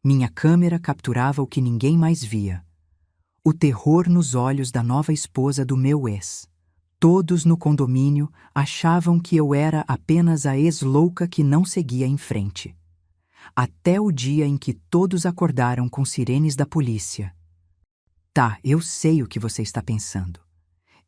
Minha câmera capturava o que ninguém mais via. O terror nos olhos da nova esposa do meu ex. Todos no condomínio achavam que eu era apenas a ex-louca que não seguia em frente. Até o dia em que todos acordaram com sirenes da polícia. Tá, eu sei o que você está pensando.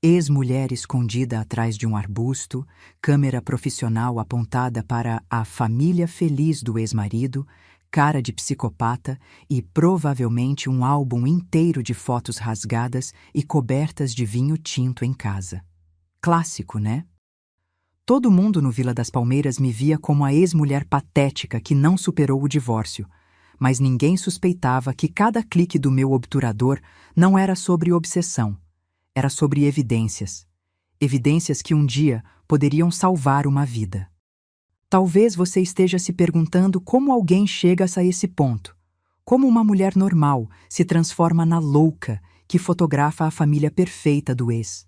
Ex-mulher escondida atrás de um arbusto, câmera profissional apontada para a família feliz do ex-marido, cara de psicopata e provavelmente um álbum inteiro de fotos rasgadas e cobertas de vinho tinto em casa. Clássico, né? Todo mundo no Vila das Palmeiras me via como a ex-mulher patética que não superou o divórcio, mas ninguém suspeitava que cada clique do meu obturador não era sobre obsessão, era sobre evidências. Evidências que um dia poderiam salvar uma vida. Talvez você esteja se perguntando como alguém chega a esse ponto. Como uma mulher normal se transforma na louca que fotografa a família perfeita do ex.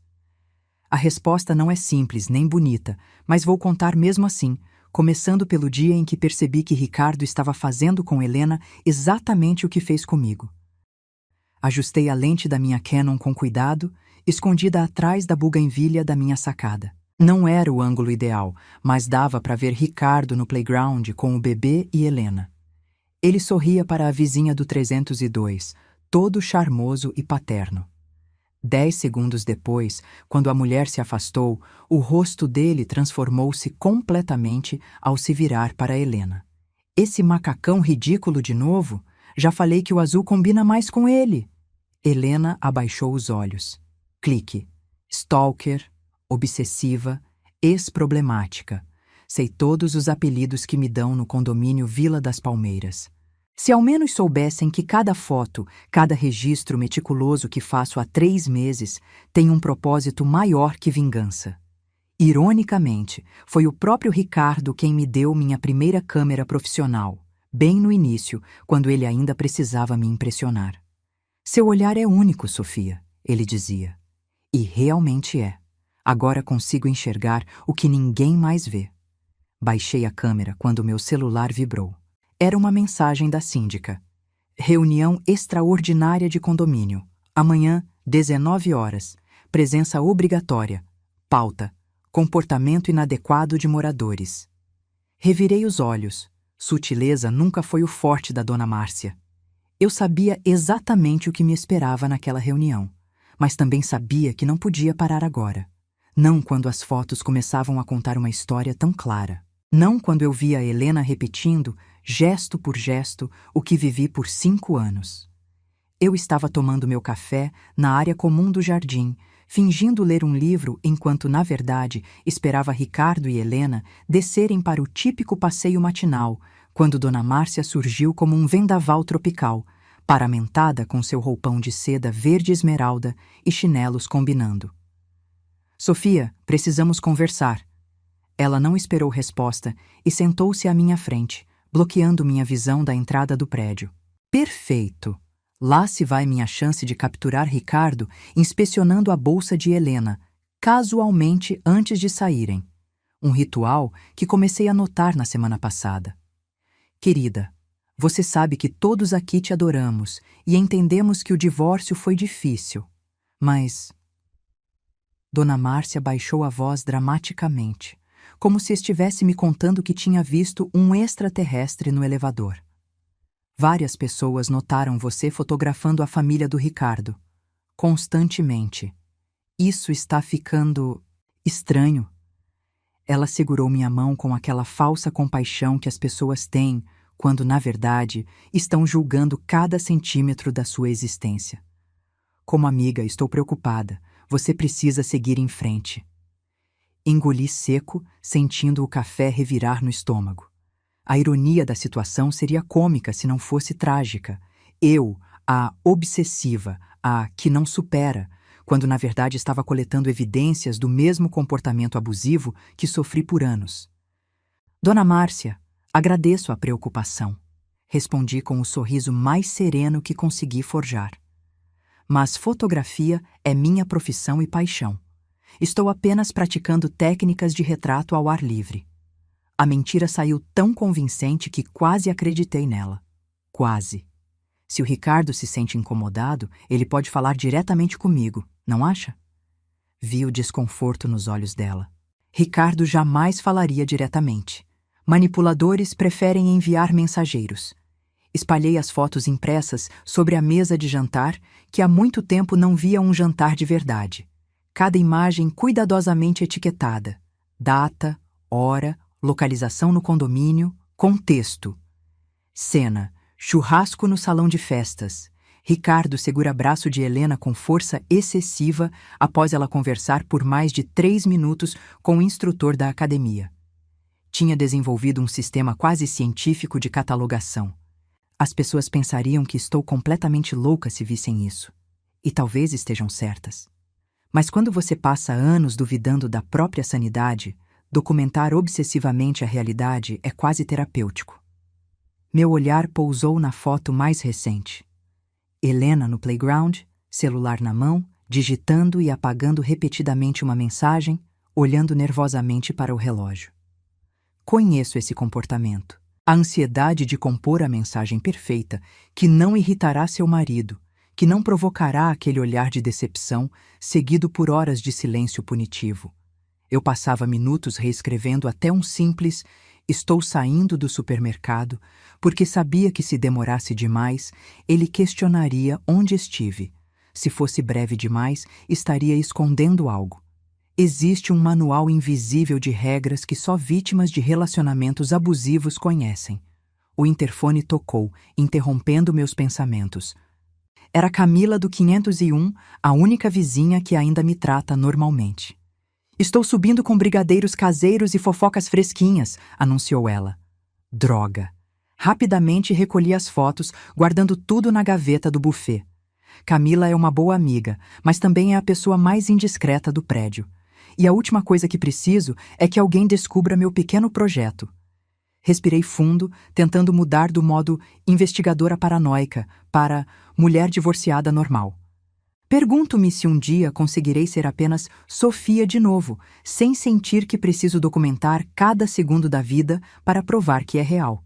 A resposta não é simples nem bonita, mas vou contar mesmo assim, começando pelo dia em que percebi que Ricardo estava fazendo com Helena exatamente o que fez comigo. Ajustei a lente da minha Canon com cuidado, escondida atrás da buganvília da minha sacada. Não era o ângulo ideal, mas dava para ver Ricardo no playground com o bebê e Helena. Ele sorria para a vizinha do 302, todo charmoso e paterno. 10 segundos depois, quando a mulher se afastou, o rosto dele transformou-se completamente ao se virar para Helena. Esse macacão ridículo de novo? Já falei que o azul combina mais com ele. Helena abaixou os olhos. Clique. Stalker, obsessiva, ex-problemática. Sei todos os apelidos que me dão no condomínio Vila das Palmeiras. Se ao menos soubessem que cada foto, cada registro meticuloso que faço há 3 meses tem um propósito maior que vingança. Ironicamente, foi o próprio Ricardo quem me deu minha primeira câmera profissional, bem no início, quando ele ainda precisava me impressionar. Seu olhar é único, Sofia, ele dizia. E realmente é. Agora consigo enxergar o que ninguém mais vê. Baixei a câmera quando meu celular vibrou. Era uma mensagem da síndica. Reunião extraordinária de condomínio. Amanhã, 19 horas. Presença obrigatória. Pauta: comportamento inadequado de moradores. Revirei os olhos. Sutileza nunca foi o forte da dona Márcia. Eu sabia exatamente o que me esperava naquela reunião, mas também sabia que não podia parar agora. Não quando as fotos começavam a contar uma história tão clara. Não quando eu via a Helena repetindo, gesto por gesto, o que vivi por 5 anos. Eu estava tomando meu café na área comum do jardim, fingindo ler um livro enquanto, na verdade, esperava Ricardo e Helena descerem para o típico passeio matinal, quando Dona Márcia surgiu como um vendaval tropical, paramentada com seu roupão de seda verde esmeralda e chinelos combinando. Sofia, precisamos conversar. Ela não esperou resposta e sentou-se à minha frente, bloqueando minha visão da entrada do prédio. Perfeito! Lá se vai minha chance de capturar Ricardo inspecionando a bolsa de Helena, casualmente antes de saírem. Um ritual que comecei a notar na semana passada. Querida, você sabe que todos aqui te adoramos e entendemos que o divórcio foi difícil, mas... Dona Márcia baixou a voz dramaticamente, como se estivesse me contando que tinha visto um extraterrestre no elevador. Várias pessoas notaram você fotografando a família do Ricardo. Constantemente. Isso está ficando... estranho. Ela segurou minha mão com aquela falsa compaixão que as pessoas têm quando, na verdade, estão julgando cada centímetro da sua existência. Como amiga, estou preocupada. Você precisa seguir em frente. Engoli seco, sentindo o café revirar no estômago. A ironia da situação seria cômica se não fosse trágica. Eu, a obsessiva, a que não supera, quando na verdade estava coletando evidências do mesmo comportamento abusivo que sofri por anos. Dona Márcia, agradeço a preocupação. Respondi com o sorriso mais sereno que consegui forjar. Mas fotografia é minha profissão e paixão. Estou apenas praticando técnicas de retrato ao ar livre. A mentira saiu tão convincente que quase acreditei nela. Quase. Se o Ricardo se sente incomodado, ele pode falar diretamente comigo, não acha? Vi o desconforto nos olhos dela. Ricardo jamais falaria diretamente. Manipuladores preferem enviar mensageiros. Espalhei as fotos impressas sobre a mesa de jantar, que há muito tempo não via um jantar de verdade. Cada imagem cuidadosamente etiquetada. Data, hora, localização no condomínio, contexto. Cena: churrasco no salão de festas. Ricardo segura braço de Helena com força excessiva após ela conversar por mais de 3 minutos com o instrutor da academia. Tinha desenvolvido um sistema quase científico de catalogação. As pessoas pensariam que estou completamente louca se vissem isso. E talvez estejam certas. Mas quando você passa anos duvidando da própria sanidade, documentar obsessivamente a realidade é quase terapêutico. Meu olhar pousou na foto mais recente. Helena no playground, celular na mão, digitando e apagando repetidamente uma mensagem, olhando nervosamente para o relógio. Conheço esse comportamento. A ansiedade de compor a mensagem perfeita, que não irritará seu marido, que não provocará aquele olhar de decepção, seguido por horas de silêncio punitivo. Eu passava minutos reescrevendo até um simples "estou saindo do supermercado", porque sabia que se demorasse demais, ele questionaria onde estive. Se fosse breve demais, estaria escondendo algo. Existe um manual invisível de regras que só vítimas de relacionamentos abusivos conhecem. O interfone tocou, interrompendo meus pensamentos. Era Camila do 501, a única vizinha que ainda me trata normalmente. "Estou subindo com brigadeiros caseiros e fofocas fresquinhas", anunciou ela. Droga! Rapidamente recolhi as fotos, guardando tudo na gaveta do buffet. Camila é uma boa amiga, mas também é a pessoa mais indiscreta do prédio. E a última coisa que preciso é que alguém descubra meu pequeno projeto. Respirei fundo, tentando mudar do modo investigadora paranoica para mulher divorciada normal. Pergunto-me se um dia conseguirei ser apenas Sofia de novo, sem sentir que preciso documentar cada segundo da vida para provar que é real.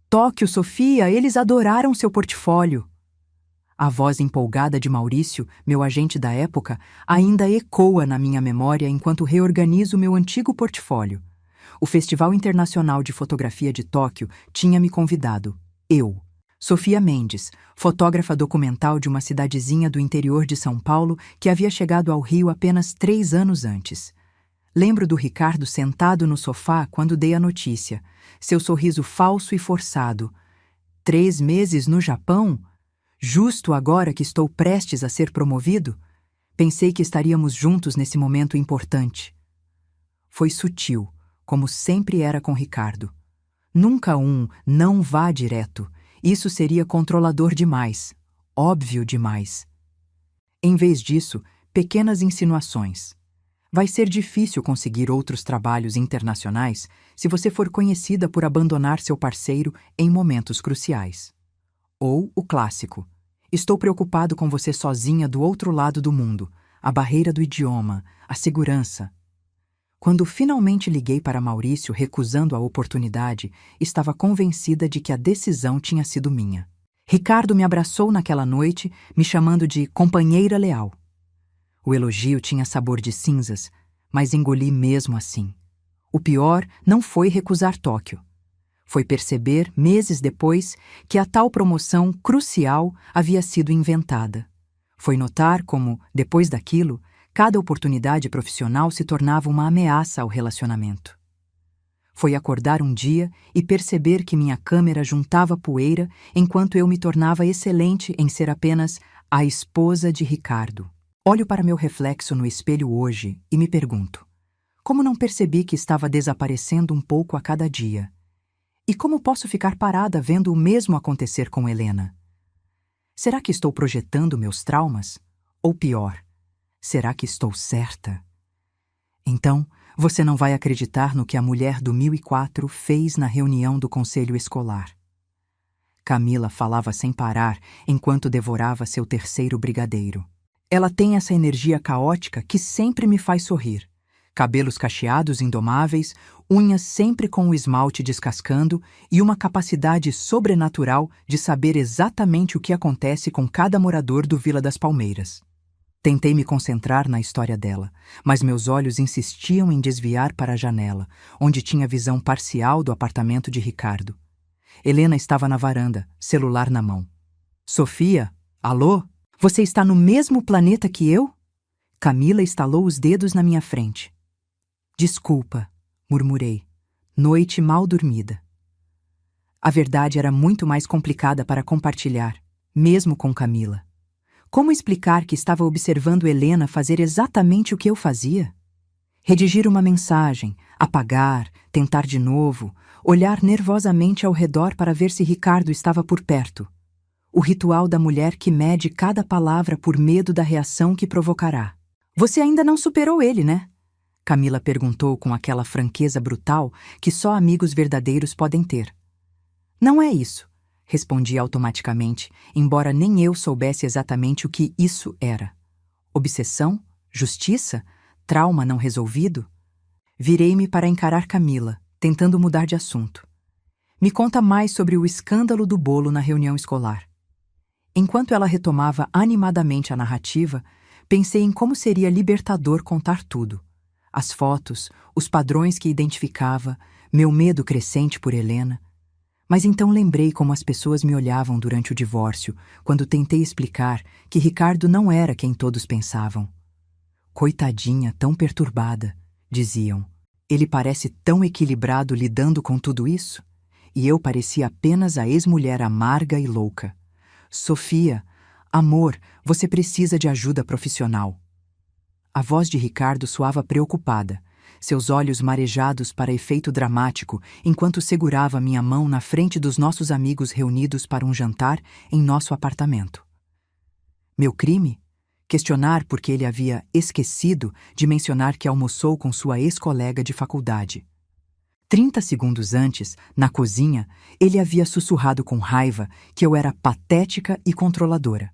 "Tóquio, Sofia, eles adoraram seu portfólio." A voz empolgada de Maurício, meu agente da época, ainda ecoa na minha memória enquanto reorganizo meu antigo portfólio. O Festival Internacional de Fotografia de Tóquio tinha me convidado. Eu, Sofia Mendes, fotógrafa documental de uma cidadezinha do interior de São Paulo que havia chegado ao Rio apenas 3 anos antes. Lembro do Ricardo sentado no sofá quando dei a notícia, seu sorriso falso e forçado. 3 meses no Japão? Justo agora que estou prestes a ser promovido? Pensei que estaríamos juntos nesse momento importante. Foi sutil, como sempre era com Ricardo. Nunca um "não vá direto". Isso seria controlador demais, óbvio demais. Em vez disso, pequenas insinuações. Vai ser difícil conseguir outros trabalhos internacionais se você for conhecida por abandonar seu parceiro em momentos cruciais. Ou o clássico: "Estou preocupado com você sozinha do outro lado do mundo", a barreira do idioma, a segurança. Quando finalmente liguei para Maurício recusando a oportunidade, estava convencida de que a decisão tinha sido minha. Ricardo me abraçou naquela noite, me chamando de companheira leal. O elogio tinha sabor de cinzas, mas engoli mesmo assim. O pior não foi recusar Tóquio. Foi perceber, meses depois, que a tal promoção crucial havia sido inventada. Foi notar como, depois daquilo, cada oportunidade profissional se tornava uma ameaça ao relacionamento. Foi acordar um dia e perceber que minha câmera juntava poeira enquanto eu me tornava excelente em ser apenas a esposa de Ricardo. Olho para meu reflexo no espelho hoje e me pergunto: como não percebi que estava desaparecendo um pouco a cada dia? E como posso ficar parada vendo o mesmo acontecer com Helena? Será que estou projetando meus traumas? Ou pior, será que estou certa? Então, você não vai acreditar no que a mulher do 1004 fez na reunião do conselho escolar. Camila falava sem parar enquanto devorava seu terceiro brigadeiro. Ela tem essa energia caótica que sempre me faz sorrir. Cabelos cacheados indomáveis, unhas sempre com o esmalte descascando e uma capacidade sobrenatural de saber exatamente o que acontece com cada morador do Vila das Palmeiras. Tentei me concentrar na história dela, mas meus olhos insistiam em desviar para a janela, onde tinha visão parcial do apartamento de Ricardo. Helena estava na varanda, celular na mão. Sofia, alô? Você está no mesmo planeta que eu? Camila estalou os dedos na minha frente. Desculpa, murmurei. Noite mal dormida. A verdade era muito mais complicada para compartilhar, mesmo com Camila. Como explicar que estava observando Helena fazer exatamente o que eu fazia? Redigir uma mensagem, apagar, tentar de novo, olhar nervosamente ao redor para ver se Ricardo estava por perto. O ritual da mulher que mede cada palavra por medo da reação que provocará. Você ainda não superou ele, né? Camila perguntou com aquela franqueza brutal que só amigos verdadeiros podem ter. Não é isso, respondi automaticamente, embora nem eu soubesse exatamente o que isso era. Obsessão? Justiça? Trauma não resolvido? Virei-me para encarar Camila, tentando mudar de assunto. Me conta mais sobre o escândalo do bolo na reunião escolar. Enquanto ela retomava animadamente a narrativa, pensei em como seria libertador contar tudo. As fotos, os padrões que identificava, meu medo crescente por Helena. Mas então lembrei como as pessoas me olhavam durante o divórcio, quando tentei explicar que Ricardo não era quem todos pensavam. Coitadinha, tão perturbada, diziam. Ele parece tão equilibrado lidando com tudo isso? E eu parecia apenas a ex-mulher amarga e louca. Sofia, amor, você precisa de ajuda profissional. A voz de Ricardo soava preocupada, seus olhos marejados para efeito dramático, enquanto segurava minha mão na frente dos nossos amigos reunidos para um jantar em nosso apartamento. Meu crime? Questionar porque ele havia esquecido de mencionar que almoçou com sua ex-colega de faculdade. 30 segundos antes, na cozinha, ele havia sussurrado com raiva que eu era patética e controladora.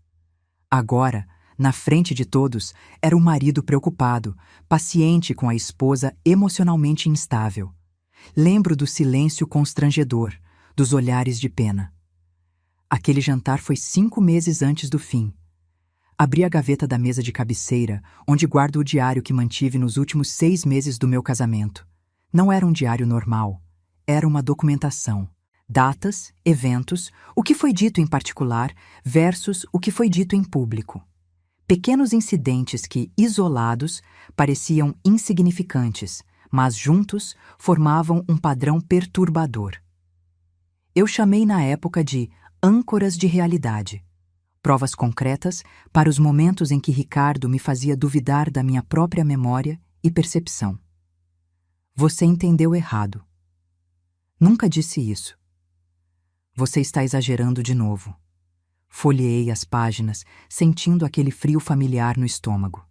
Agora, na frente de todos, era o marido preocupado, paciente com a esposa emocionalmente instável. Lembro do silêncio constrangedor, dos olhares de pena. Aquele jantar foi 5 meses antes do fim. Abri a gaveta da mesa de cabeceira, onde guardo o diário que mantive nos últimos 6 meses do meu casamento. Não era um diário normal. Era uma documentação. Datas, eventos, o que foi dito em particular versus o que foi dito em público. Pequenos incidentes que, isolados, pareciam insignificantes, mas juntos formavam um padrão perturbador. Eu chamei na época de âncoras de realidade. Provas concretas para os momentos em que Ricardo me fazia duvidar da minha própria memória e percepção. Você entendeu errado. Nunca disse isso. Você está exagerando de novo. Folheei as páginas, sentindo aquele frio familiar no estômago.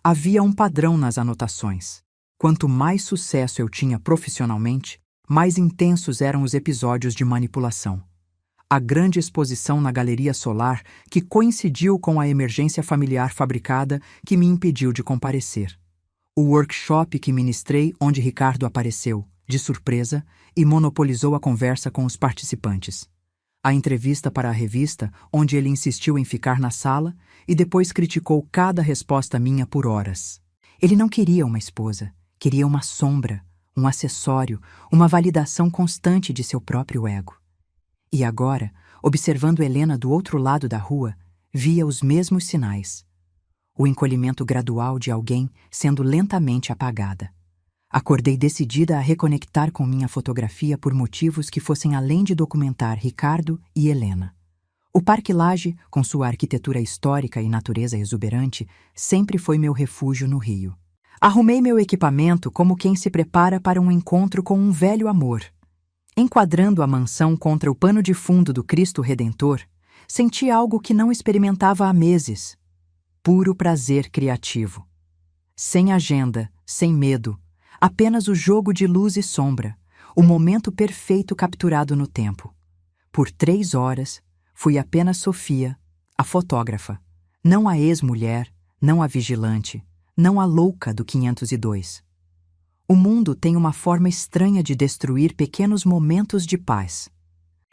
Havia um padrão nas anotações. Quanto mais sucesso eu tinha profissionalmente, mais intensos eram os episódios de manipulação. A grande exposição na Galeria Solar, que coincidiu com a emergência familiar fabricada que me impediu de comparecer. O workshop que ministrei onde Ricardo apareceu, de surpresa, e monopolizou a conversa com os participantes. A entrevista para a revista, onde ele insistiu em ficar na sala e depois criticou cada resposta minha por horas. Ele não queria uma esposa, queria uma sombra, um acessório, uma validação constante de seu próprio ego. E agora, observando Helena do outro lado da rua, via os mesmos sinais. O encolhimento gradual de alguém sendo lentamente apagada. Acordei decidida a reconectar com minha fotografia por motivos que fossem além de documentar Ricardo e Helena. O Parque Lage, com sua arquitetura histórica e natureza exuberante, sempre foi meu refúgio no Rio. Arrumei meu equipamento como quem se prepara para um encontro com um velho amor. Enquadrando a mansão contra o pano de fundo do Cristo Redentor, senti algo que não experimentava há meses. Puro prazer criativo. Sem agenda, sem medo, apenas o jogo de luz e sombra, o momento perfeito capturado no tempo. Por 3 horas, fui apenas Sofia, a fotógrafa, não a ex-mulher, não a vigilante, não a louca do 502. O mundo tem uma forma estranha de destruir pequenos momentos de paz.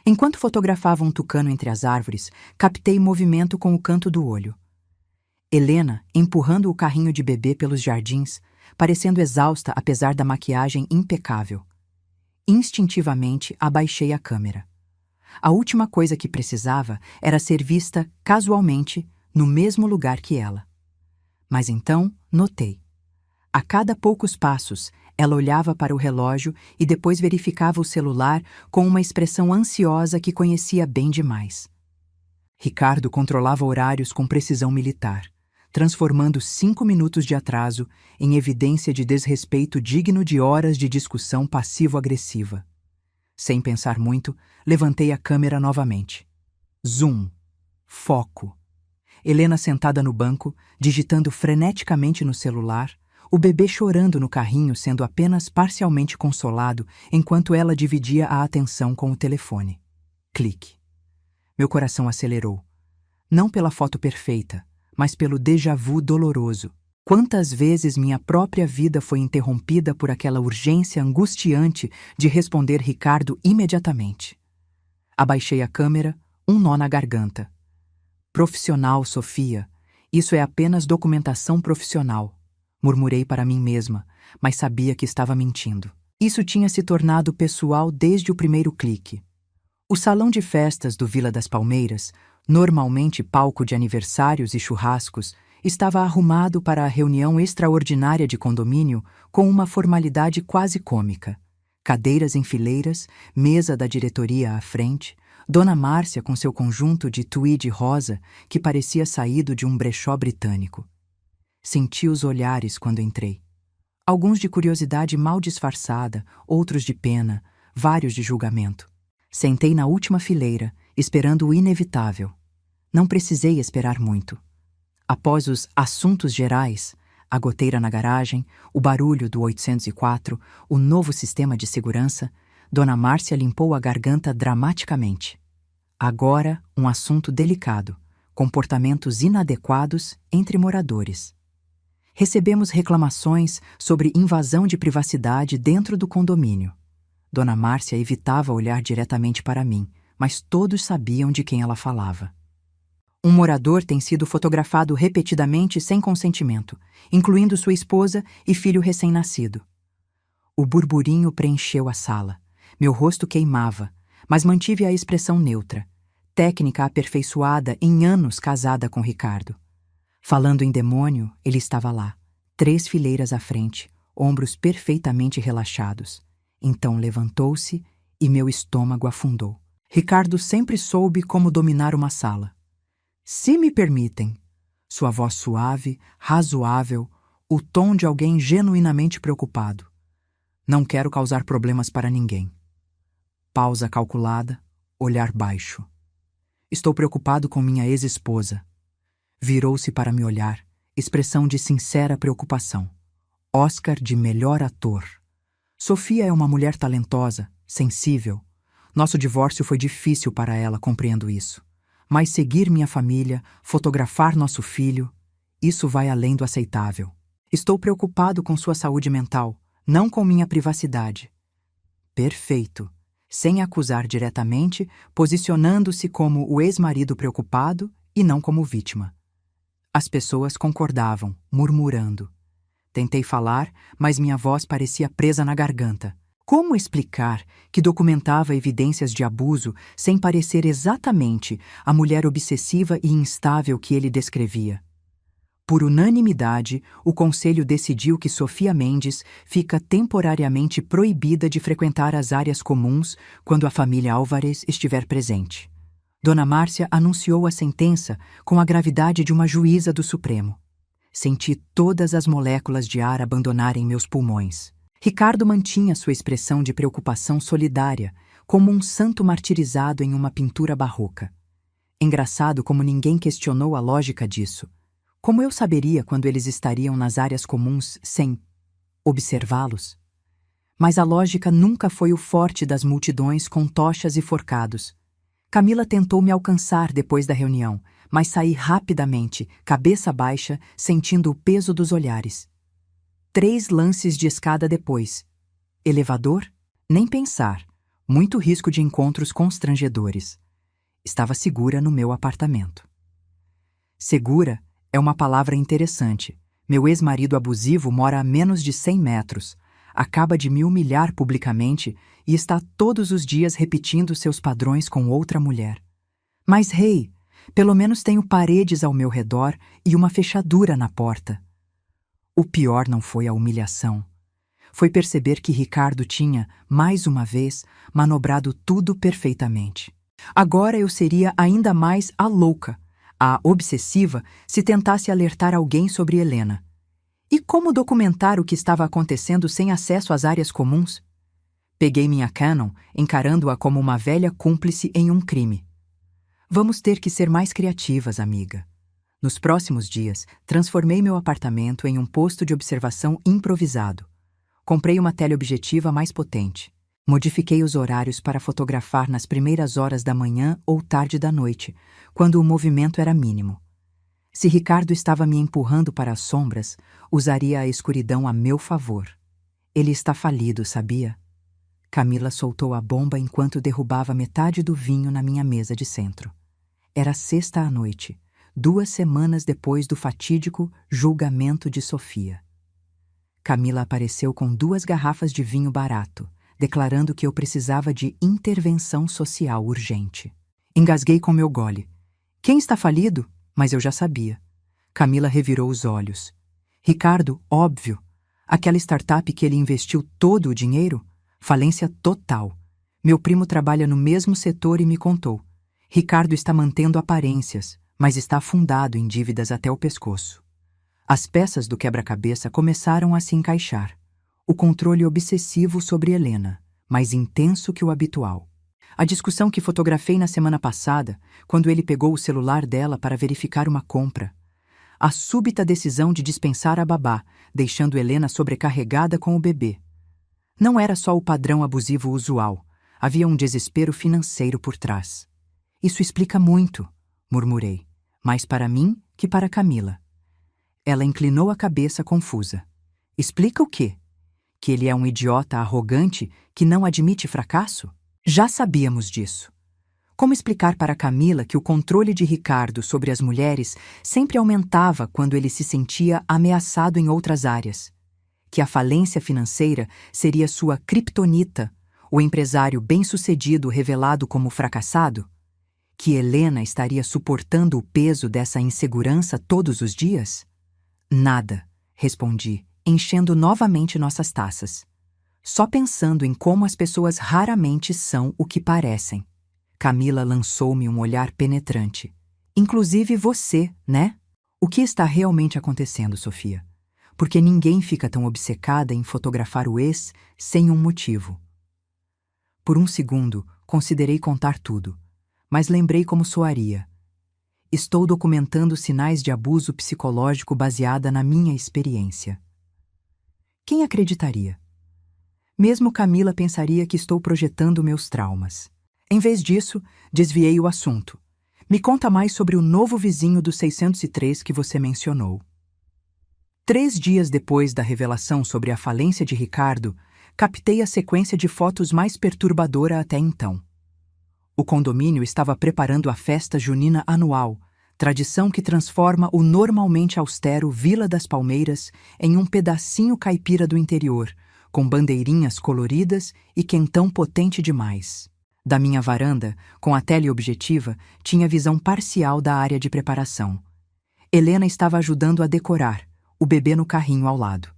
Enquanto fotografava um tucano entre as árvores, captei movimento com o canto do olho. Helena empurrando o carrinho de bebê pelos jardins, parecendo exausta apesar da maquiagem impecável. Instintivamente abaixei a câmera. A última coisa que precisava era ser vista casualmente no mesmo lugar que ela. Mas então notei. A cada poucos passos, ela olhava para o relógio e depois verificava o celular com uma expressão ansiosa que conhecia bem demais. Ricardo controlava horários com precisão militar, transformando 5 minutos de atraso em evidência de desrespeito digno de horas de discussão passivo-agressiva. Sem pensar muito, levantei a câmera novamente. Zoom. Foco. Helena sentada no banco, digitando freneticamente no celular, o bebê chorando no carrinho sendo apenas parcialmente consolado enquanto ela dividia a atenção com o telefone. Clique. Meu coração acelerou. Não pela foto perfeita, mas pelo déjà vu doloroso. Quantas vezes minha própria vida foi interrompida por aquela urgência angustiante de responder Ricardo imediatamente. Abaixei a câmera, um nó na garganta. Profissional, Sofia. Isso é apenas documentação profissional. Murmurei para mim mesma, mas sabia que estava mentindo. Isso tinha se tornado pessoal desde o primeiro clique. O salão de festas do Vila das Palmeiras, normalmente palco de aniversários e churrascos, estava arrumado para a reunião extraordinária de condomínio com uma formalidade quase cômica. Cadeiras em fileiras, mesa da diretoria à frente, Dona Márcia com seu conjunto de tweed rosa que parecia saído de um brechó britânico. Senti os olhares quando entrei. Alguns de curiosidade mal disfarçada, outros de pena, vários de julgamento. Sentei na última fileira, esperando o inevitável. Não precisei esperar muito. Após os assuntos gerais, a goteira na garagem, o barulho do 804, o novo sistema de segurança, Dona Márcia limpou a garganta dramaticamente. Agora, um assunto delicado, comportamentos inadequados entre moradores. Recebemos reclamações sobre invasão de privacidade dentro do condomínio. Dona Márcia evitava olhar diretamente para mim, mas todos sabiam de quem ela falava. Um morador tem sido fotografado repetidamente sem consentimento, incluindo sua esposa e filho recém-nascido. O burburinho preencheu a sala. Meu rosto queimava, mas mantive a expressão neutra, técnica aperfeiçoada em anos casada com Ricardo. Falando em demônio, ele estava lá, 3 fileiras à frente, ombros perfeitamente relaxados. Então levantou-se e meu estômago afundou. Ricardo sempre soube como dominar uma sala. Se me permitem, sua voz suave, razoável, o tom de alguém genuinamente preocupado. Não quero causar problemas para ninguém. Pausa calculada, olhar baixo. Estou preocupado com minha ex-esposa. Virou-se para me olhar, expressão de sincera preocupação. Oscar de melhor ator. Sofia é uma mulher talentosa, sensível. Nosso divórcio foi difícil para ela, compreendo isso. Mas seguir minha família, fotografar nosso filho, isso vai além do aceitável. Estou preocupado com sua saúde mental, não com minha privacidade. Perfeito. Sem acusar diretamente, posicionando-se como o ex-marido preocupado e não como vítima. As pessoas concordavam, murmurando. Tentei falar, mas minha voz parecia presa na garganta. Como explicar que documentava evidências de abuso sem parecer exatamente a mulher obsessiva e instável que ele descrevia? Por unanimidade, o conselho decidiu que Sofia Mendes fica temporariamente proibida de frequentar as áreas comuns quando a família Álvares estiver presente. Dona Márcia anunciou a sentença com a gravidade de uma juíza do Supremo. Senti todas as moléculas de ar abandonarem meus pulmões. Ricardo mantinha sua expressão de preocupação solidária, como um santo martirizado em uma pintura barroca. Engraçado como ninguém questionou a lógica disso. Como eu saberia quando eles estariam nas áreas comuns sem observá-los? Mas a lógica nunca foi o forte das multidões com tochas e forcados. Camila tentou me alcançar depois da reunião, mas saí rapidamente, cabeça baixa, sentindo o peso dos olhares. 3 lances de escada depois. Elevador? Nem pensar. Muito risco de encontros constrangedores. Estava segura no meu apartamento. Segura é uma palavra interessante. Meu ex-marido abusivo mora a menos de 100 metros. Acaba de me humilhar publicamente e está todos os dias repetindo seus padrões com outra mulher. Mas, rei, pelo menos tenho paredes ao meu redor e uma fechadura na porta. O pior não foi a humilhação. Foi perceber que Ricardo tinha, mais uma vez, manobrado tudo perfeitamente. Agora eu seria ainda mais a louca, a obsessiva, se tentasse alertar alguém sobre Helena. E como documentar o que estava acontecendo sem acesso às áreas comuns? Peguei minha Canon, encarando-a como uma velha cúmplice em um crime. Vamos ter que ser mais criativas, amiga. Nos próximos dias, transformei meu apartamento em um posto de observação improvisado. Comprei uma teleobjetiva mais potente. Modifiquei os horários para fotografar nas primeiras horas da manhã ou tarde da noite, quando o movimento era mínimo. Se Ricardo estava me empurrando para as sombras, usaria a escuridão a meu favor. Ele está falido, sabia? Camila soltou a bomba enquanto derrubava metade do vinho na minha mesa de centro. Era sexta à noite, 2 semanas depois do fatídico julgamento de Sofia. Camila apareceu com 2 garrafas de vinho barato, declarando que eu precisava de intervenção social urgente. Engasguei com meu gole. Quem está falido? Mas eu já sabia. Camila revirou os olhos. Ricardo, óbvio. Aquela startup que ele investiu todo o dinheiro? Falência total. Meu primo trabalha no mesmo setor e me contou. Ricardo está mantendo aparências, mas está afundado em dívidas até o pescoço. As peças do quebra-cabeça começaram a se encaixar. O controle obsessivo sobre Helena, mais intenso que o habitual. A discussão que fotografei na semana passada, quando ele pegou o celular dela para verificar uma compra. A súbita decisão de dispensar a babá, deixando Helena sobrecarregada com o bebê. Não era só o padrão abusivo usual, havia um desespero financeiro por trás. Isso explica muito, murmurei, mais para mim que para Camila. Ela inclinou a cabeça confusa. Explica o quê? Que ele é um idiota arrogante que não admite fracasso? Já sabíamos disso. Como explicar para Camila que o controle de Ricardo sobre as mulheres sempre aumentava quando ele se sentia ameaçado em outras áreas? Que a falência financeira seria sua criptonita, o empresário bem-sucedido revelado como fracassado? Que Helena estaria suportando o peso dessa insegurança todos os dias? Nada, respondi, enchendo novamente nossas taças. Só pensando em como as pessoas raramente são o que parecem. Camila lançou-me um olhar penetrante. Inclusive você, né? O que está realmente acontecendo, Sofia? Porque ninguém fica tão obcecada em fotografar o ex sem um motivo. Por um segundo, considerei contar tudo, mas lembrei como soaria. Estou documentando sinais de abuso psicológico baseada na minha experiência. Quem acreditaria? Mesmo Camila pensaria que estou projetando meus traumas. Em vez disso, desviei o assunto. Me conta mais sobre o novo vizinho do 603 que você mencionou. 3 dias depois da revelação sobre a falência de Ricardo, captei a sequência de fotos mais perturbadora até então. O condomínio estava preparando a festa junina anual, tradição que transforma o normalmente austero Vila das Palmeiras em um pedacinho caipira do interior, com bandeirinhas coloridas e quentão potente demais. Da minha varanda, com a teleobjetiva, tinha visão parcial da área de preparação. Helena estava ajudando a decorar, o bebê no carrinho ao lado.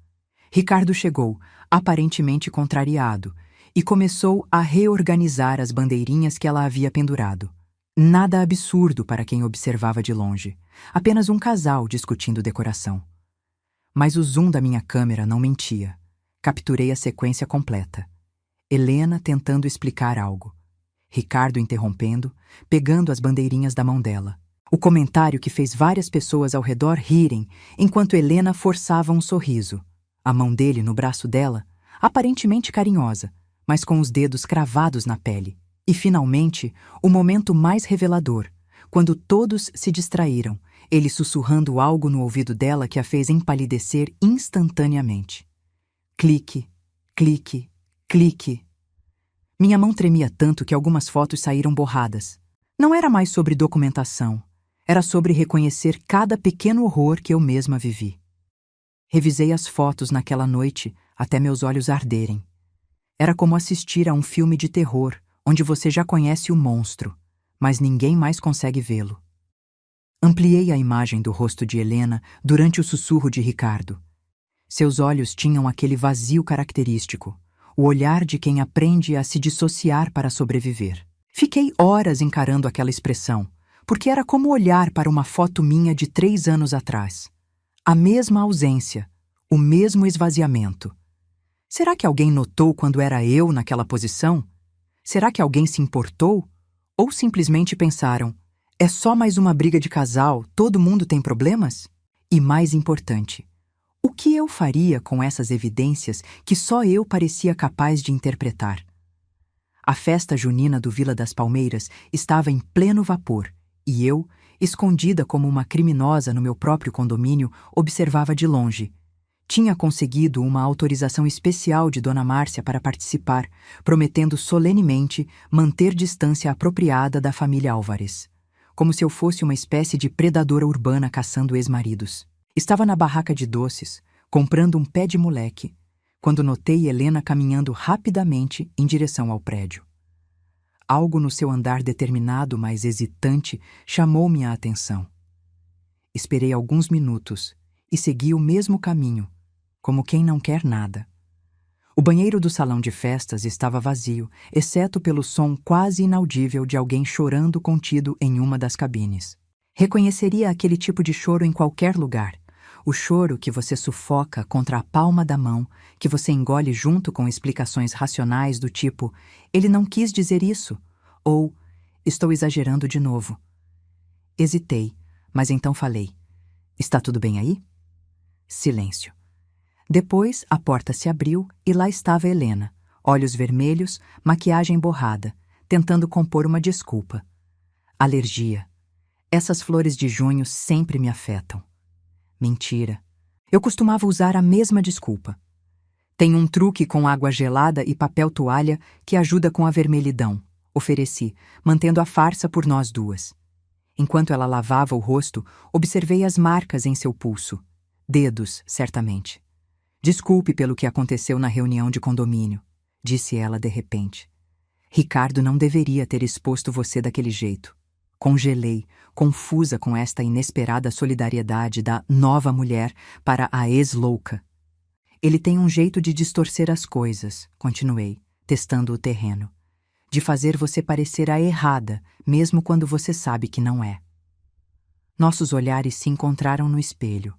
Ricardo chegou, aparentemente contrariado, e começou a reorganizar as bandeirinhas que ela havia pendurado. Nada absurdo para quem observava de longe, apenas um casal discutindo decoração. Mas o zoom da minha câmera não mentia. Capturei a sequência completa. Helena tentando explicar algo. Ricardo interrompendo, pegando as bandeirinhas da mão dela. O comentário que fez várias pessoas ao redor rirem, enquanto Helena forçava um sorriso. A mão dele no braço dela, aparentemente carinhosa, mas com os dedos cravados na pele. E, finalmente, o momento mais revelador, quando todos se distraíram, ele sussurrando algo no ouvido dela que a fez empalidecer instantaneamente. Clique, clique, clique. Minha mão tremia tanto que algumas fotos saíram borradas. Não era mais sobre documentação, era sobre reconhecer cada pequeno horror que eu mesma vivi. Revisei as fotos naquela noite até meus olhos arderem. Era como assistir a um filme de terror, onde você já conhece o monstro, mas ninguém mais consegue vê-lo. Ampliei a imagem do rosto de Helena durante o sussurro de Ricardo. Seus olhos tinham aquele vazio característico, o olhar de quem aprende a se dissociar para sobreviver. Fiquei horas encarando aquela expressão, porque era como olhar para uma foto minha de 3 anos atrás. A mesma ausência, o mesmo esvaziamento. Será que alguém notou quando era eu naquela posição? Será que alguém se importou? Ou simplesmente pensaram, é só mais uma briga de casal, todo mundo tem problemas? E mais importante, o que eu faria com essas evidências que só eu parecia capaz de interpretar? A festa junina do Vila das Palmeiras estava em pleno vapor e eu, escondida como uma criminosa no meu próprio condomínio, observava de longe. Tinha conseguido uma autorização especial de Dona Márcia para participar, prometendo solenemente manter distância apropriada da família Álvares, como se eu fosse uma espécie de predadora urbana caçando ex-maridos. Estava na barraca de doces, comprando um pé de moleque, quando notei Helena caminhando rapidamente em direção ao prédio. Algo no seu andar determinado, mas hesitante, chamou minha atenção. Esperei alguns minutos e segui o mesmo caminho, como quem não quer nada. O banheiro do salão de festas estava vazio, exceto pelo som quase inaudível de alguém chorando contido em uma das cabines. Reconheceria aquele tipo de choro em qualquer lugar. O choro que você sufoca contra a palma da mão, que você engole junto com explicações racionais do tipo «ele não quis dizer isso» ou «estou exagerando de novo». Hesitei, mas então falei «está tudo bem aí?» Silêncio. Depois a porta se abriu e lá estava Helena, olhos vermelhos, maquiagem borrada, tentando compor uma desculpa. Alergia. Essas flores de junho sempre me afetam. Mentira. Eu costumava usar a mesma desculpa. Tem um truque com água gelada e papel toalha que ajuda com a vermelhidão, ofereci, mantendo a farsa por nós duas. Enquanto ela lavava o rosto, observei as marcas em seu pulso. Dedos, certamente. Desculpe pelo que aconteceu na reunião de condomínio, disse ela de repente. Ricardo não deveria ter exposto você daquele jeito. Congelei, confusa com esta inesperada solidariedade da nova mulher para a ex-louca. Ele tem um jeito de distorcer as coisas, continuei, testando o terreno. De fazer você parecer a errada, mesmo quando você sabe que não é. Nossos olhares se encontraram no espelho.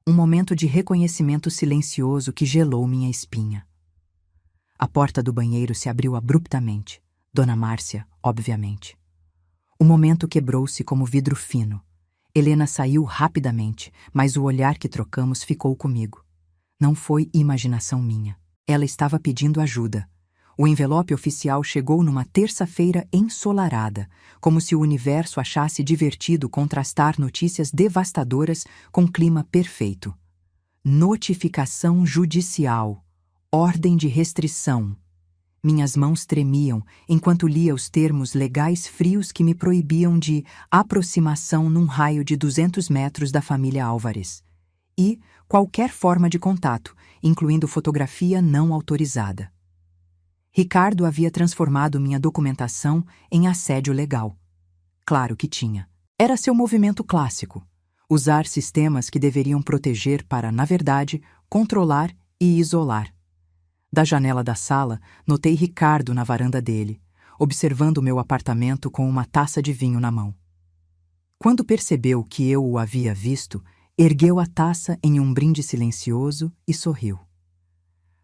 Um momento de reconhecimento silencioso que gelou minha espinha. A porta do banheiro se abriu abruptamente. Dona Márcia, obviamente. O momento quebrou-se como vidro fino. Helena saiu rapidamente, mas o olhar que trocamos ficou comigo. Não foi imaginação minha. Ela estava pedindo ajuda. O envelope oficial chegou numa terça-feira ensolarada, como se o universo achasse divertido contrastar notícias devastadoras com clima perfeito. Notificação judicial. Ordem de restrição. Minhas mãos tremiam enquanto lia os termos legais frios que me proibiam de aproximação num raio de 200 metros da família Álvares. E qualquer forma de contato, incluindo fotografia não autorizada. Ricardo havia transformado minha documentação em assédio legal. Claro que tinha. Era seu movimento clássico. Usar sistemas que deveriam proteger para, na verdade, controlar e isolar. Da janela da sala, notei Ricardo na varanda dele, observando o meu apartamento com uma taça de vinho na mão. Quando percebeu que eu o havia visto, ergueu a taça em um brinde silencioso e sorriu.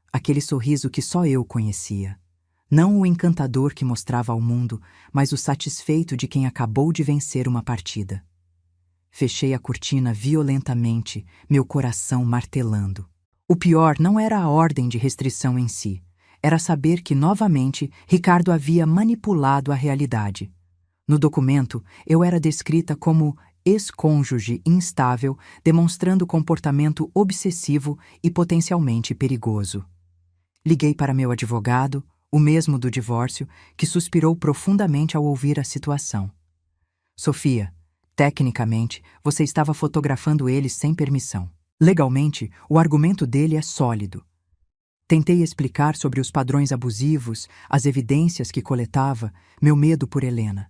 Aquele sorriso que só eu conhecia. Não o encantador que mostrava ao mundo, mas o satisfeito de quem acabou de vencer uma partida. Fechei a cortina violentamente, meu coração martelando. O pior não era a ordem de restrição em si, era saber que, novamente, Ricardo havia manipulado a realidade. No documento, eu era descrita como ex-cônjuge instável, demonstrando comportamento obsessivo e potencialmente perigoso. Liguei para meu advogado, o mesmo do divórcio, que suspirou profundamente ao ouvir a situação. Sofia, tecnicamente, você estava fotografando ele sem permissão. Legalmente, o argumento dele é sólido. Tentei explicar sobre os padrões abusivos, as evidências que coletava, meu medo por Helena.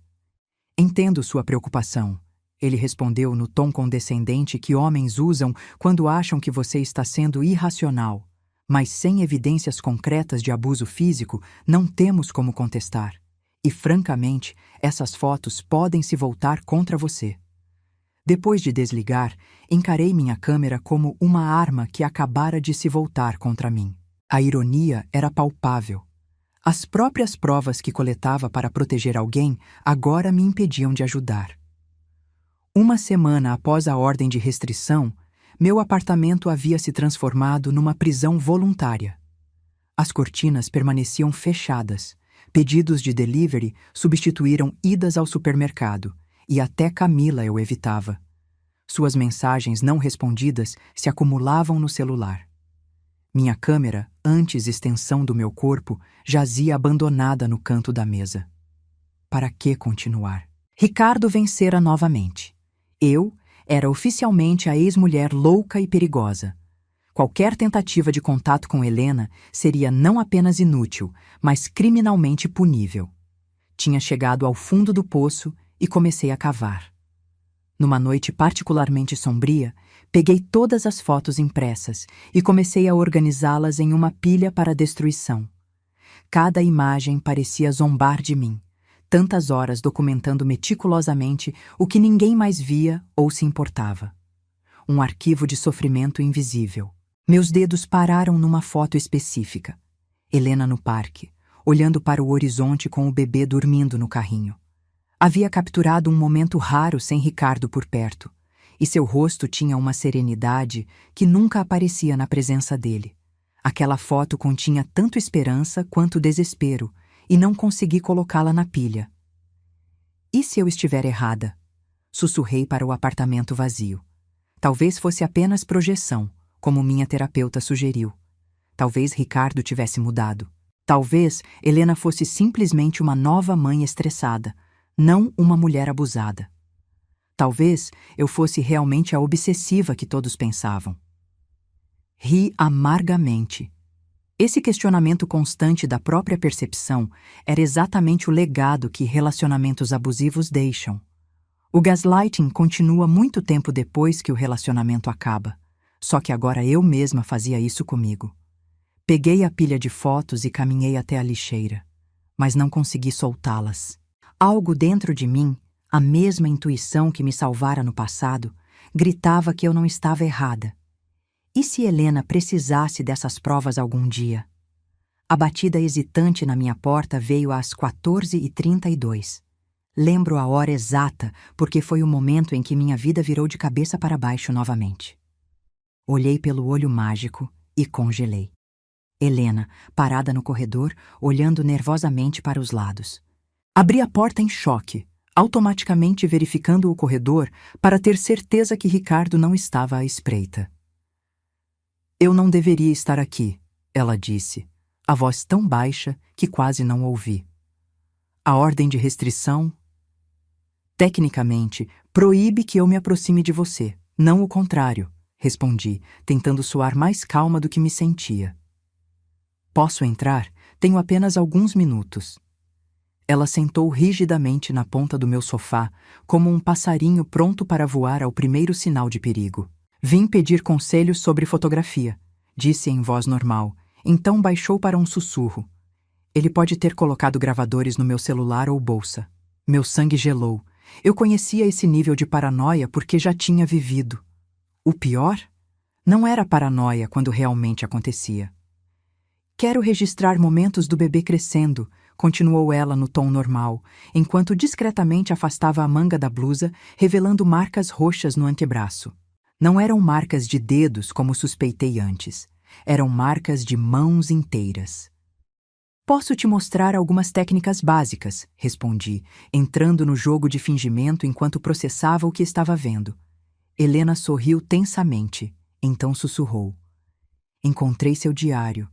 Entendo sua preocupação, ele respondeu no tom condescendente que homens usam quando acham que você está sendo irracional. Mas sem evidências concretas de abuso físico, não temos como contestar. E, francamente, essas fotos podem se voltar contra você. Depois de desligar, encarei minha câmera como uma arma que acabara de se voltar contra mim. A ironia era palpável. As próprias provas que coletava para proteger alguém agora me impediam de ajudar. Uma semana após a ordem de restrição, meu apartamento havia se transformado numa prisão voluntária. As cortinas permaneciam fechadas, pedidos de delivery substituíram idas ao supermercado, e até Camila eu evitava. Suas mensagens não respondidas se acumulavam no celular. Minha câmera, antes extensão do meu corpo, jazia abandonada no canto da mesa. Para que continuar? Ricardo vencera novamente. Eu era oficialmente a ex-mulher louca e perigosa. Qualquer tentativa de contato com Helena seria não apenas inútil, mas criminalmente punível. Tinha chegado ao fundo do poço e comecei a cavar. Numa noite particularmente sombria, peguei todas as fotos impressas e comecei a organizá-las em uma pilha para destruição. Cada imagem parecia zombar de mim. Tantas horas documentando meticulosamente o que ninguém mais via ou se importava. Um arquivo de sofrimento invisível. Meus dedos pararam numa foto específica. Helena no parque, olhando para o horizonte com o bebê dormindo no carrinho. Havia capturado um momento raro sem Ricardo por perto, e seu rosto tinha uma serenidade que nunca aparecia na presença dele. Aquela foto continha tanto esperança quanto desespero, e não consegui colocá-la na pilha. E se eu estiver errada? Sussurrei para o apartamento vazio. Talvez fosse apenas projeção, como minha terapeuta sugeriu. Talvez Ricardo tivesse mudado. Talvez Helena fosse simplesmente uma nova mãe estressada, não uma mulher abusada. Talvez eu fosse realmente a obsessiva que todos pensavam. Ri amargamente. Esse questionamento constante da própria percepção era exatamente o legado que relacionamentos abusivos deixam. O gaslighting continua muito tempo depois que o relacionamento acaba, só que agora eu mesma fazia isso comigo. Peguei a pilha de fotos e caminhei até a lixeira, mas não consegui soltá-las. Algo dentro de mim, a mesma intuição que me salvara no passado, gritava que eu não estava errada. E se Helena precisasse dessas provas algum dia? A batida hesitante na minha porta veio às 14h32. Lembro a hora exata porque foi o momento em que minha vida virou de cabeça para baixo novamente. Olhei pelo olho mágico e congelei. Helena, parada no corredor, olhando nervosamente para os lados. Abri a porta em choque, automaticamente verificando o corredor para ter certeza que Ricardo não estava à espreita. Eu não deveria estar aqui, ela disse, a voz tão baixa que quase não ouvi. A ordem de restrição, tecnicamente, proíbe que eu me aproxime de você, não o contrário, respondi, tentando soar mais calma do que me sentia. Posso entrar? Tenho apenas alguns minutos. Ela sentou rigidamente na ponta do meu sofá, como um passarinho pronto para voar ao primeiro sinal de perigo. Vim pedir conselhos sobre fotografia, disse em voz normal, então baixou para um sussurro. Ele pode ter colocado gravadores no meu celular ou bolsa. Meu sangue gelou. Eu conhecia esse nível de paranoia porque já tinha vivido. O pior? Não era paranoia quando realmente acontecia. Quero registrar momentos do bebê crescendo, continuou ela no tom normal, enquanto discretamente afastava a manga da blusa, revelando marcas roxas no antebraço. Não eram marcas de dedos como suspeitei antes. Eram marcas de mãos inteiras. Posso te mostrar algumas técnicas básicas, respondi, entrando no jogo de fingimento enquanto processava o que estava vendo. Helena sorriu tensamente, então sussurrou. Encontrei seu diário.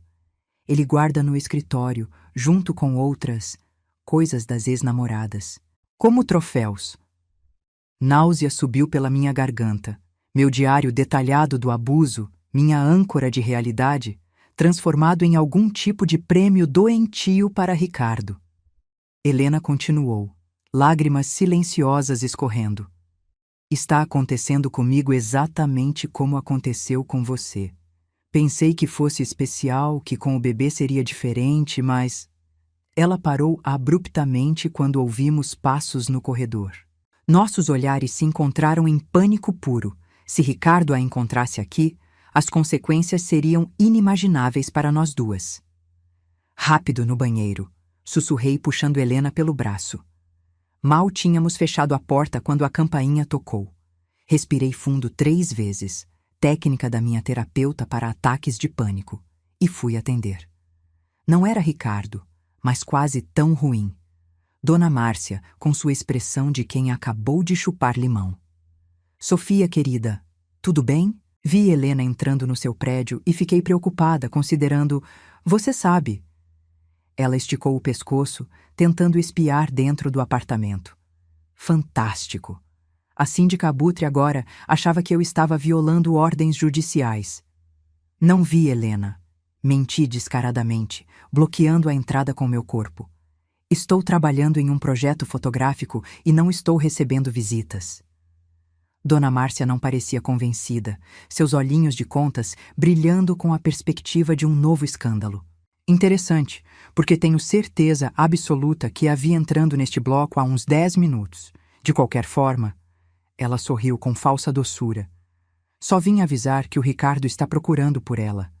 Ele guarda no escritório, junto com outras coisas das ex-namoradas, como troféus. Náusea subiu pela minha garganta. Meu diário detalhado do abuso, minha âncora de realidade, transformado em algum tipo de prêmio doentio para Ricardo. Helena continuou, lágrimas silenciosas escorrendo. Está acontecendo comigo exatamente como aconteceu com você. Pensei que fosse especial, que com o bebê seria diferente, mas... Ela parou abruptamente quando ouvimos passos no corredor. Nossos olhares se encontraram em pânico puro. Se Ricardo a encontrasse aqui, as consequências seriam inimagináveis para nós duas. Rápido no banheiro, sussurrei puxando Helena pelo braço. Mal tínhamos fechado a porta quando a campainha tocou. Respirei fundo 3 vezes, técnica da minha terapeuta para ataques de pânico, e fui atender. Não era Ricardo, mas quase tão ruim. Dona Márcia, com sua expressão de quem acabou de chupar limão. Sofia, querida, tudo bem? Vi Helena entrando no seu prédio e fiquei preocupada, considerando... Você sabe. Ela esticou o pescoço, tentando espiar dentro do apartamento. Fantástico. A síndica abutre agora achava que eu estava violando ordens judiciais. Não vi Helena. Menti descaradamente, bloqueando a entrada com meu corpo. Estou trabalhando em um projeto fotográfico e não estou recebendo visitas. Dona Márcia não parecia convencida, seus olhinhos de contas brilhando com a perspectiva de um novo escândalo. Interessante, porque tenho certeza absoluta que a vi entrando neste bloco há uns 10 minutos. De qualquer forma, ela sorriu com falsa doçura. Só vim avisar que o Ricardo está procurando por ela.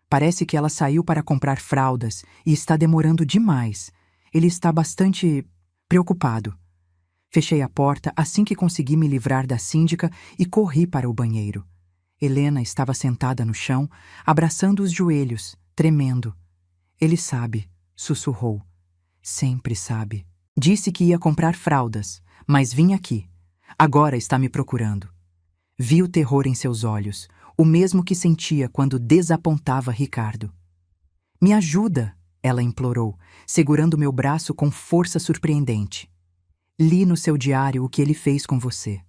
Parece que ela saiu para comprar fraldas e está demorando demais. Ele está bastante preocupado. Fechei a porta assim que consegui me livrar da síndica e corri para o banheiro. Helena estava sentada no chão, abraçando os joelhos, tremendo. Ele sabe, sussurrou. Sempre sabe. Disse que ia comprar fraldas, mas vim aqui. Agora está me procurando. Vi o terror em seus olhos, o mesmo que sentia quando desapontava Ricardo. Me ajuda, ela implorou, segurando meu braço com força surpreendente. Li no seu diário o que ele fez com você.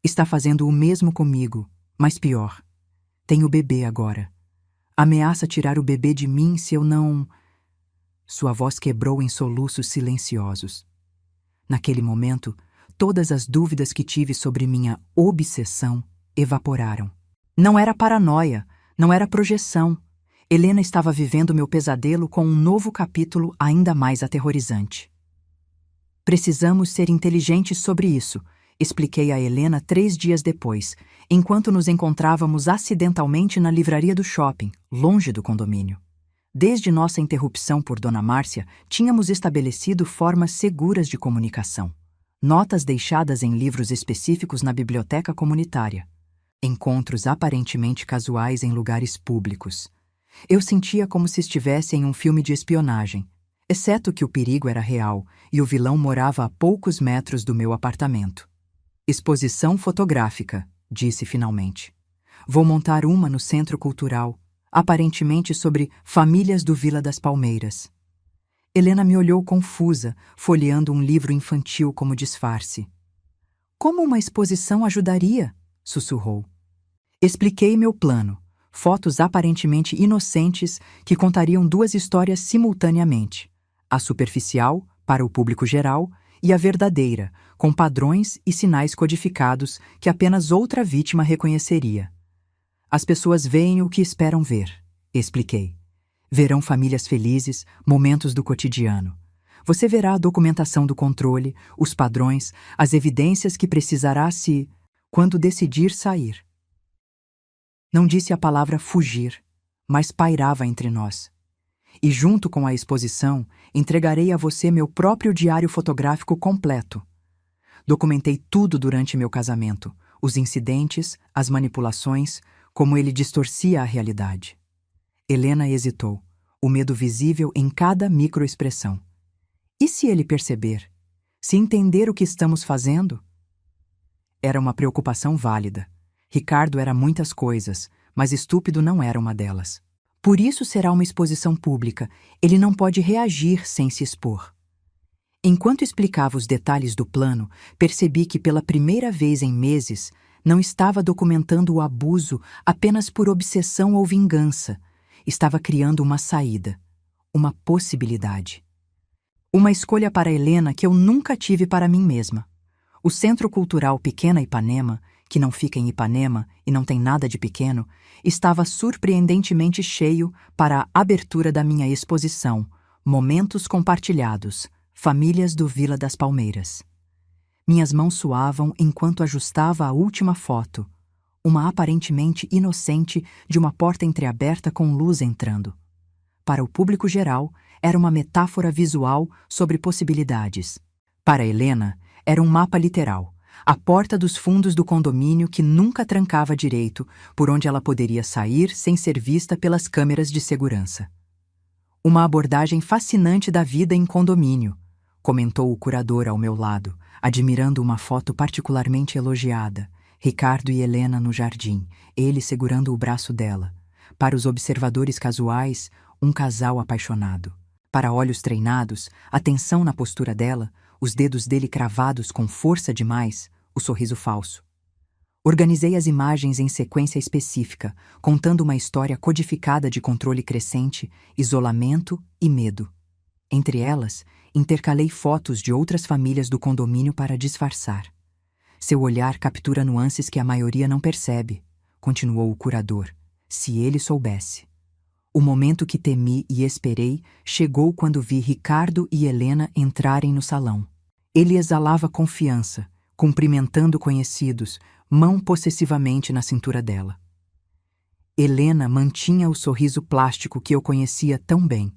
Está fazendo o mesmo comigo, mas pior. Tenho bebê agora. Ameaça tirar o bebê de mim se eu não... Sua voz quebrou em soluços silenciosos. Naquele momento, todas as dúvidas que tive sobre minha obsessão evaporaram. Não era paranoia, não era projeção. Helena estava vivendo meu pesadelo com um novo capítulo ainda mais aterrorizante. Precisamos ser inteligentes sobre isso, expliquei a Helena 3 dias depois, enquanto nos encontrávamos acidentalmente na livraria do shopping, longe do condomínio. Desde nossa interrupção por Dona Márcia, tínhamos estabelecido formas seguras de comunicação. Notas deixadas em livros específicos na biblioteca comunitária. Encontros aparentemente casuais em lugares públicos. Eu sentia como se estivesse em um filme de espionagem, exceto que o perigo era real e o vilão morava a poucos metros do meu apartamento. Exposição fotográfica, disse finalmente. Vou montar uma no Centro Cultural, aparentemente sobre famílias do Vila das Palmeiras. Helena me olhou confusa, folheando um livro infantil como disfarce. Como uma exposição ajudaria? Sussurrou. Expliquei meu plano. Fotos aparentemente inocentes que contariam 2 histórias simultaneamente. A superficial, para o público geral, e a verdadeira, com padrões e sinais codificados que apenas outra vítima reconheceria. As pessoas veem o que esperam ver, expliquei. Verão famílias felizes, momentos do cotidiano. Você verá a documentação do controle, os padrões, as evidências que precisará quando decidir sair. Não disse a palavra fugir, mas pairava entre nós. E junto com a exposição, entregarei a você meu próprio diário fotográfico completo. Documentei tudo durante meu casamento, os incidentes, as manipulações, como ele distorcia a realidade. Helena hesitou, o medo visível em cada microexpressão. E se ele perceber? Se entender o que estamos fazendo? Era uma preocupação válida. Ricardo era muitas coisas, mas estúpido não era uma delas. Por isso será uma exposição pública. Ele não pode reagir sem se expor. Enquanto explicava os detalhes do plano, percebi que pela primeira vez em meses não estava documentando o abuso apenas por obsessão ou vingança. Estava criando uma saída, uma possibilidade. Uma escolha para Helena que eu nunca tive para mim mesma. O Centro Cultural Pequena Ipanema, que não fica em Ipanema e não tem nada de pequeno, estava surpreendentemente cheio para a abertura da minha exposição Momentos Compartilhados, Famílias do Vila das Palmeiras. Minhas mãos suavam enquanto ajustava a última foto, uma aparentemente inocente de uma porta entreaberta com luz entrando. Para o público geral, era uma metáfora visual sobre possibilidades. Para Helena, era um mapa literal, a porta dos fundos do condomínio que nunca trancava direito, por onde ela poderia sair sem ser vista pelas câmeras de segurança. Uma abordagem fascinante da vida em condomínio, comentou o curador ao meu lado, admirando uma foto particularmente elogiada. Ricardo e Helena no jardim, ele segurando o braço dela. Para os observadores casuais, um casal apaixonado. Para olhos treinados, a tensão na postura dela, os dedos dele cravados com força demais, o sorriso falso. Organizei as imagens em sequência específica, contando uma história codificada de controle crescente, isolamento e medo. Entre elas, intercalei fotos de outras famílias do condomínio para disfarçar. Seu olhar captura nuances que a maioria não percebe, continuou o curador, se ele soubesse. O momento que temi e esperei chegou quando vi Ricardo e Helena entrarem no salão. Ele exalava confiança, cumprimentando conhecidos, mão possessivamente na cintura dela. Helena mantinha o sorriso plástico que eu conhecia tão bem,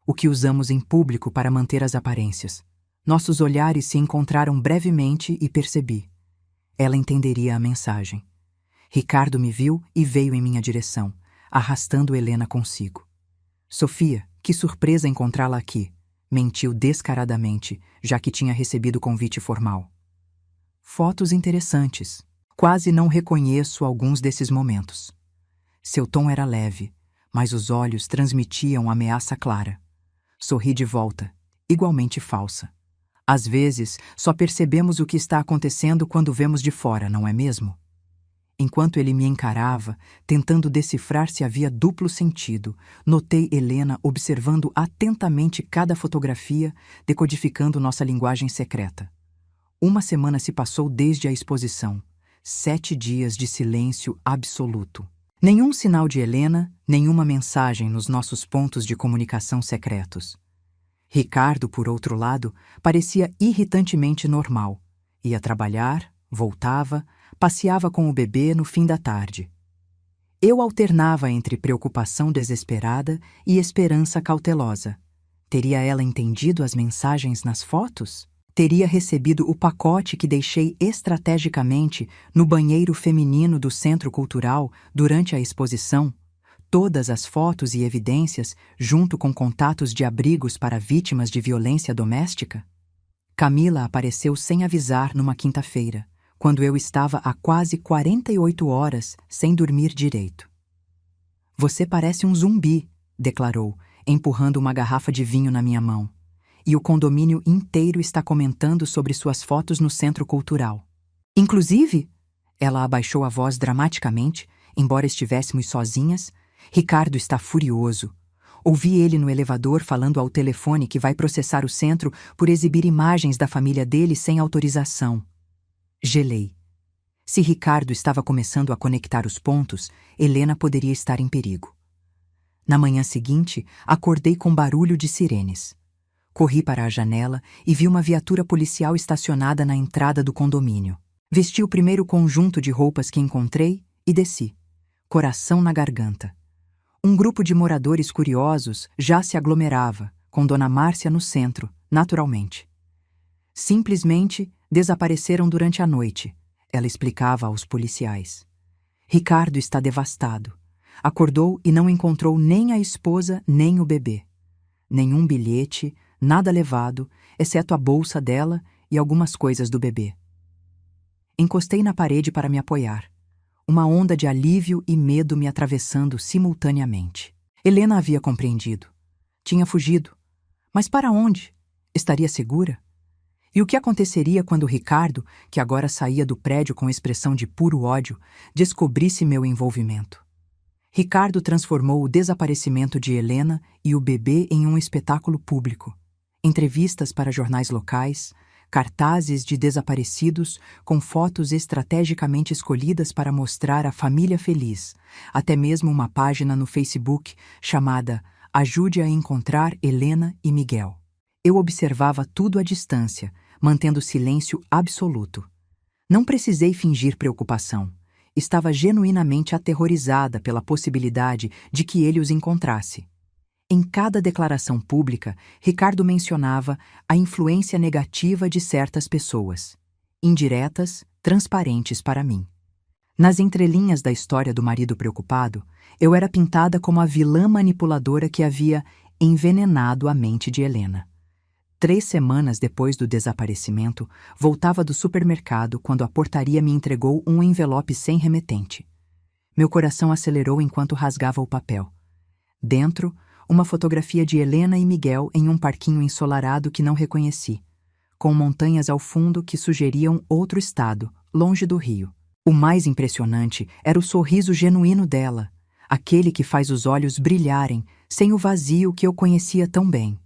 o que usamos em público para manter as aparências. Nossos olhares se encontraram brevemente e percebi. Ela entenderia a mensagem. Ricardo me viu e veio em minha direção, arrastando Helena consigo. Sofia, que surpresa encontrá-la aqui, mentiu descaradamente, já que tinha recebido convite formal. Fotos interessantes. Quase não reconheço alguns desses momentos. Seu tom era leve, mas os olhos transmitiam ameaça clara. Sorri de volta, igualmente falsa. Às vezes, só percebemos o que está acontecendo quando vemos de fora, não é mesmo? Enquanto ele me encarava, tentando decifrar se havia duplo sentido, notei Helena observando atentamente cada fotografia, decodificando nossa linguagem secreta. Uma semana se passou desde a exposição. 7 dias de silêncio absoluto. Nenhum sinal de Helena, nenhuma mensagem nos nossos pontos de comunicação secretos. Ricardo, por outro lado, parecia irritantemente normal. Ia trabalhar, voltava, passeava com o bebê no fim da tarde. Eu alternava entre preocupação desesperada e esperança cautelosa. Teria ela entendido as mensagens nas fotos? Teria recebido o pacote que deixei estrategicamente no banheiro feminino do Centro Cultural durante a exposição? Todas as fotos e evidências, junto com contatos de abrigos para vítimas de violência doméstica? Camila apareceu sem avisar numa quinta-feira, quando eu estava há quase 48 horas sem dormir direito. Você parece um zumbi, declarou, empurrando uma garrafa de vinho na minha mão. E o condomínio inteiro está comentando sobre suas fotos no Centro Cultural. Inclusive, ela abaixou a voz dramaticamente, embora estivéssemos sozinhas. Ricardo está furioso. Ouvi ele no elevador falando ao telefone que vai processar o centro por exibir imagens da família dele sem autorização. Gelei. Se Ricardo estava começando a conectar os pontos, Helena poderia estar em perigo. Na manhã seguinte, acordei com barulho de sirenes. Corri para a janela e vi uma viatura policial estacionada na entrada do condomínio. Vesti o primeiro conjunto de roupas que encontrei e desci, coração na garganta. Um grupo de moradores curiosos já se aglomerava, com Dona Márcia no centro, naturalmente. Simplesmente desapareceram durante a noite, ela explicava aos policiais. Ricardo está devastado. Acordou e não encontrou nem a esposa nem o bebê. Nenhum bilhete, nada levado, exceto a bolsa dela e algumas coisas do bebê. Encostei na parede para me apoiar, uma onda de alívio e medo me atravessando simultaneamente. Helena havia compreendido. Tinha fugido. Mas para onde? Estaria segura? E o que aconteceria quando Ricardo, que agora saía do prédio com expressão de puro ódio, descobrisse meu envolvimento? Ricardo transformou o desaparecimento de Helena e o bebê em um espetáculo público. Entrevistas para jornais locais, cartazes de desaparecidos com fotos estrategicamente escolhidas para mostrar a família feliz, até mesmo uma página no Facebook chamada Ajude a Encontrar Helena e Miguel. Eu observava tudo à distância, mantendo silêncio absoluto. Não precisei fingir preocupação. Estava genuinamente aterrorizada pela possibilidade de que ele os encontrasse. Em cada declaração pública, Ricardo mencionava a influência negativa de certas pessoas, indiretas, transparentes para mim. Nas entrelinhas da história do marido preocupado, eu era pintada como a vilã manipuladora que havia envenenado a mente de Helena. 3 semanas depois do desaparecimento, voltava do supermercado quando a portaria me entregou um envelope sem remetente. Meu coração acelerou enquanto rasgava o papel. Dentro, uma fotografia de Helena e Miguel em um parquinho ensolarado que não reconheci, com montanhas ao fundo que sugeriam outro estado, longe do Rio. O mais impressionante era o sorriso genuíno dela, aquele que faz os olhos brilharem, sem o vazio que eu conhecia tão bem.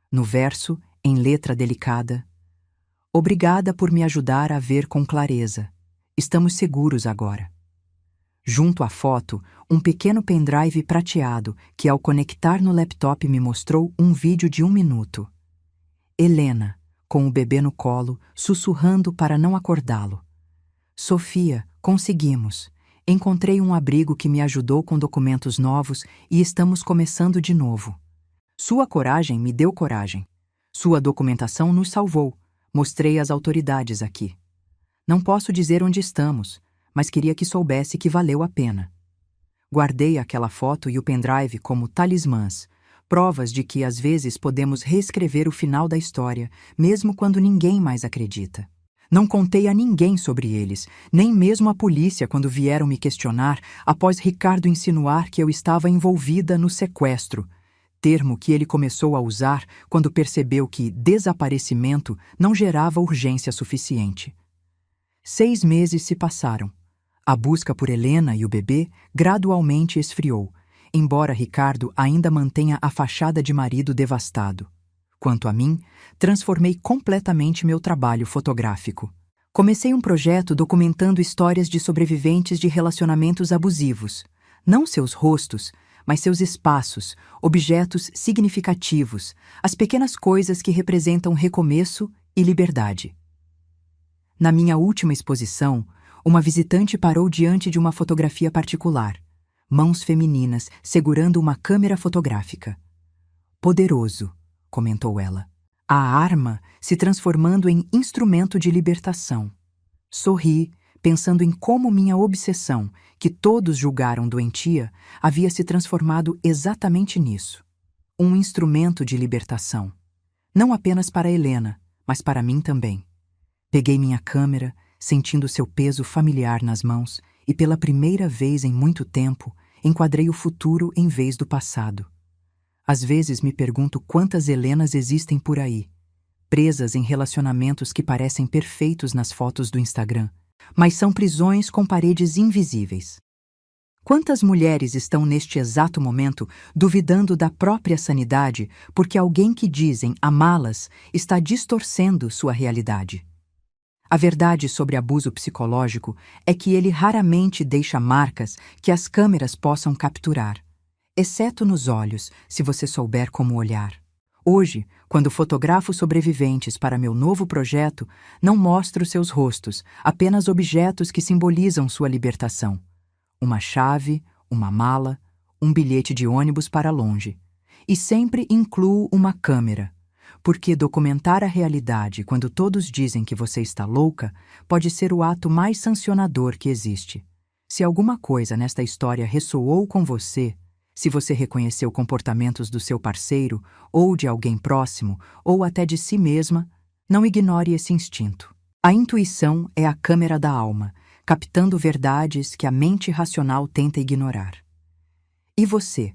No verso, em letra delicada: Obrigada por me ajudar a ver com clareza. Estamos seguros agora. Junto à foto, um pequeno pendrive prateado que, ao conectar no laptop, me mostrou um vídeo de 1 minuto. Helena, com o bebê no colo, sussurrando para não acordá-lo. Sofia, conseguimos. Encontrei um abrigo que me ajudou com documentos novos e estamos começando de novo. Sua coragem me deu coragem. Sua documentação nos salvou. Mostrei às autoridades aqui. Não posso dizer onde estamos, mas queria que soubesse que valeu a pena. Guardei aquela foto e o pendrive como talismãs, provas de que às vezes podemos reescrever o final da história, mesmo quando ninguém mais acredita. Não contei a ninguém sobre eles, nem mesmo a polícia quando vieram me questionar após Ricardo insinuar que eu estava envolvida no sequestro, termo que ele começou a usar quando percebeu que desaparecimento não gerava urgência suficiente. 6 meses se passaram. A busca por Helena e o bebê gradualmente esfriou, embora Ricardo ainda mantenha a fachada de marido devastado. Quanto a mim, transformei completamente meu trabalho fotográfico. Comecei um projeto documentando histórias de sobreviventes de relacionamentos abusivos, não seus rostos, mas seus espaços, objetos significativos, as pequenas coisas que representam recomeço e liberdade. Na minha última exposição, uma visitante parou diante de uma fotografia particular, mãos femininas segurando uma câmera fotográfica. Poderoso, comentou ela. A arma se transformando em instrumento de libertação. Sorri, pensando em como minha obsessão, que todos julgaram doentia, havia se transformado exatamente nisso. Um instrumento de libertação. Não apenas para Helena, mas para mim também. Peguei minha câmera, sentindo seu peso familiar nas mãos, e pela primeira vez em muito tempo, enquadrei o futuro em vez do passado. Às vezes me pergunto quantas Helenas existem por aí, presas em relacionamentos que parecem perfeitos nas fotos do Instagram, mas são prisões com paredes invisíveis. Quantas mulheres estão neste exato momento duvidando da própria sanidade porque alguém que dizem amá-las está distorcendo sua realidade? A verdade sobre abuso psicológico é que ele raramente deixa marcas que as câmeras possam capturar, exceto nos olhos, se você souber como olhar. Hoje, quando fotografo sobreviventes para meu novo projeto, não mostro seus rostos, apenas objetos que simbolizam sua libertação. Uma chave, uma mala, um bilhete de ônibus para longe. E sempre incluo uma câmera, porque documentar a realidade quando todos dizem que você está louca pode ser o ato mais sancionador que existe. Se alguma coisa nesta história ressoou com você, se você reconheceu comportamentos do seu parceiro, ou de alguém próximo, ou até de si mesma, não ignore esse instinto. A intuição é a câmera da alma, captando verdades que a mente racional tenta ignorar. E você?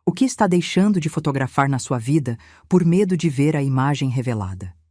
O que está deixando de fotografar na sua vida por medo de ver a imagem revelada?